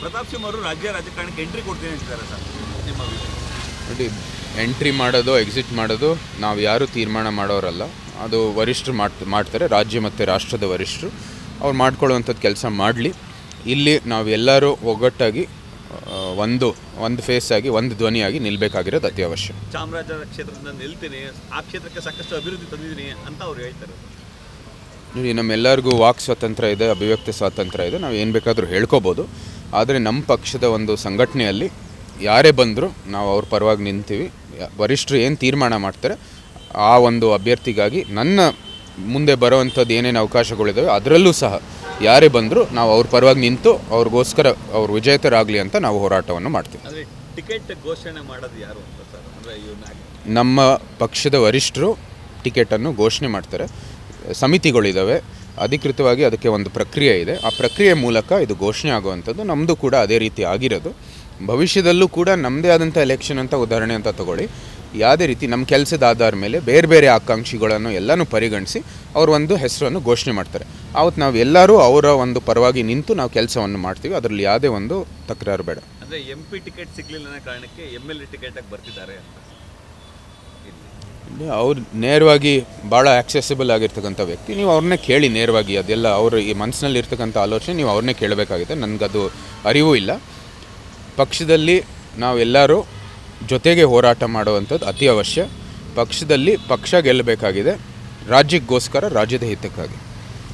ಪ್ರತಾಪ್ ಸಿಂಹ ಅವರು ರಾಜ್ಯ ರಾಜಕಾರಣಕ್ಕೆ ಎಂಟ್ರಿ ಕೊಡ್ತೀನಿ ಅಂತಿದ್ದಾರೆ ಸರ್, ನಿಮ್ಮ ನೋಡಿ, ಎಂಟ್ರಿ ಮಾಡೋದು ಎಕ್ಸಿಟ್ ಮಾಡೋದು ನಾವು ಯಾರು ತೀರ್ಮಾನ ಮಾಡೋರಲ್ಲ. ಅದು ವರಿಷ್ಠರು ಮಾಡ್ತಾರೆ, ರಾಜ್ಯ ಮತ್ತು ರಾಷ್ಟ್ರದ ವರಿಷ್ಠರು. ಅವ್ರು ಮಾಡ್ಕೊಳ್ಳುವಂಥದ್ದು ಕೆಲಸ ಮಾಡಲಿ. ಇಲ್ಲಿ ನಾವು ಎಲ್ಲರೂ ಒಗ್ಗಟ್ಟಾಗಿ ಒಂದು ಫೇಸ್ ಆಗಿ ಒಂದು ಧ್ವನಿಯಾಗಿ ನಿಲ್ಲಬೇಕಾಗಿರೋದು ಅತ್ಯವಶ್ಯ. ಚಾಮರಾಜನಗರ ಕ್ಷೇತ್ರದಿಂದ ನಿಲ್ತೀನಿ, ಆ ಕ್ಷೇತ್ರಕ್ಕೆ ಸಾಕಷ್ಟು ಅಭಿವೃದ್ಧಿ ತಂದಿದ್ದೀನಿ ಅಂತ ಅವ್ರು ಹೇಳ್ತಾರೆ. ನೋಡಿ, ನಮ್ಮೆಲ್ಲರಿಗೂ ವಾಕ್ ಸ್ವಾತಂತ್ರ್ಯ ಇದೆ, ಅಭಿವ್ಯಕ್ತಿ ಸ್ವಾತಂತ್ರ್ಯ ಇದೆ, ನಾವು ಏನು ಬೇಕಾದರೂ ಹೇಳ್ಕೊಬೋದು. ಆದರೆ ನಮ್ಮ ಪಕ್ಷದ ಒಂದು ಸಂಘಟನೆಯಲ್ಲಿ ಯಾರೇ ಬಂದರೂ ನಾವು ಅವ್ರ ಪರವಾಗಿ ನಿಂತೀವಿ. ವರಿಷ್ಠರು ಏನು ತೀರ್ಮಾನ ಮಾಡ್ತಾರೆ ಆ ಒಂದು ಅಭ್ಯರ್ಥಿಗಾಗಿ ನನ್ನ ಮುಂದೆ ಬರೋವಂಥದ್ದು ಏನೇನು ಅವಕಾಶಗಳಿದ್ದಾವೆ ಅದರಲ್ಲೂ ಸಹ ಯಾರೇ ಬಂದರೂ ನಾವು ಅವ್ರ ಪರವಾಗಿ ನಿಂತು ಅವ್ರಿಗೋಸ್ಕರ ಅವ್ರು ವಿಜೇತರಾಗಲಿ ಅಂತ ನಾವು ಹೋರಾಟವನ್ನು ಮಾಡ್ತೀವಿ. ಅಂದರೆ ಟಿಕೆಟ್ ಘೋಷಣೆ ಮಾಡೋದು ಯಾರು ಅಂತ ಸರ್? ಅಂದರೆ ನಮ್ಮ ಪಕ್ಷದ ವರಿಷ್ಠರು ಟಿಕೆಟನ್ನು ಘೋಷಣೆ ಮಾಡ್ತಾರೆ. ಸಮಿತಿಗಳಿದ್ದಾವೆ, ಅಧಿಕೃತವಾಗಿ ಅದಕ್ಕೆ ಒಂದು ಪ್ರಕ್ರಿಯೆ ಇದೆ. ಆ ಪ್ರಕ್ರಿಯೆ ಮೂಲಕ ಇದು ಘೋಷಣೆ ಆಗುವಂಥದ್ದು. ನಮ್ಮದು ಕೂಡ ಅದೇ ರೀತಿ ಆಗಿರೋದು. ಭವಿಷ್ಯದಲ್ಲೂ ಕೂಡ ನಮ್ಮದೇ ಆದಂಥ ಎಲೆಕ್ಷನ್ ಅಂತ ಉದಾಹರಣೆ ಅಂತ ತಗೊಳ್ಳಿ, ಯಾವುದೇ ರೀತಿ ನಮ್ಮ ಕೆಲಸದ ಆಧಾರ ಮೇಲೆ ಬೇರೆ ಬೇರೆ ಆಕಾಂಕ್ಷಿಗಳನ್ನು ಎಲ್ಲನೂ ಪರಿಗಣಿಸಿ ಅವರು ಒಂದು ಹೆಸರನ್ನು ಘೋಷಣೆ ಮಾಡ್ತಾರೆ. ಆವತ್ತು ನಾವು ಎಲ್ಲರೂ ಅವರ ಒಂದು ಪರವಾಗಿ ನಿಂತು ನಾವು ಕೆಲಸವನ್ನು ಮಾಡ್ತೀವಿ. ಅದರಲ್ಲಿ ಯಾವುದೇ ಒಂದು ತಕರಾರು ಬೇಡ. ಅಂದರೆ MP ಟಿಕೆಟ್ ಸಿಗಲಿಲ್ಲ ಅನ್ನೋ ಕಾರಣಕ್ಕೆ MLA ಟಿಕೆಟಾಗಿ ಬರ್ತಿದ್ದಾರೆ ಅಂತ. ಅವ್ರು ನೇರವಾಗಿ ಭಾಳ ಆಕ್ಸೆಸಿಬಲ್ ಆಗಿರ್ತಕ್ಕಂಥ ವ್ಯಕ್ತಿ. ನೀವು ಅವ್ರನ್ನೇ ಕೇಳಿ ನೇರವಾಗಿ, ಅದೆಲ್ಲ ಅವರು ಈ ಮನಸ್ಸಿನಲ್ಲಿ ಇರ್ತಕ್ಕಂಥ ಆಲೋಚನೆ ನೀವು ಅವ್ರನ್ನೇ ಕೇಳಬೇಕಾಗಿದೆ. ನನಗದು ಅರಿವು ಇಲ್ಲ. ಪಕ್ಷದಲ್ಲಿ ನಾವೆಲ್ಲರೂ ಜೊತೆಗೆ ಹೋರಾಟ ಮಾಡುವಂಥದ್ದು ಅತಿ ಅವಶ್ಯ. ಪಕ್ಷದಲ್ಲಿ ಪಕ್ಷ ಗೆಲ್ಲಬೇಕಾಗಿದೆ, ರಾಜ್ಯಕ್ಕೋಸ್ಕರ, ರಾಜ್ಯದ ಹಿತಕ್ಕಾಗಿ.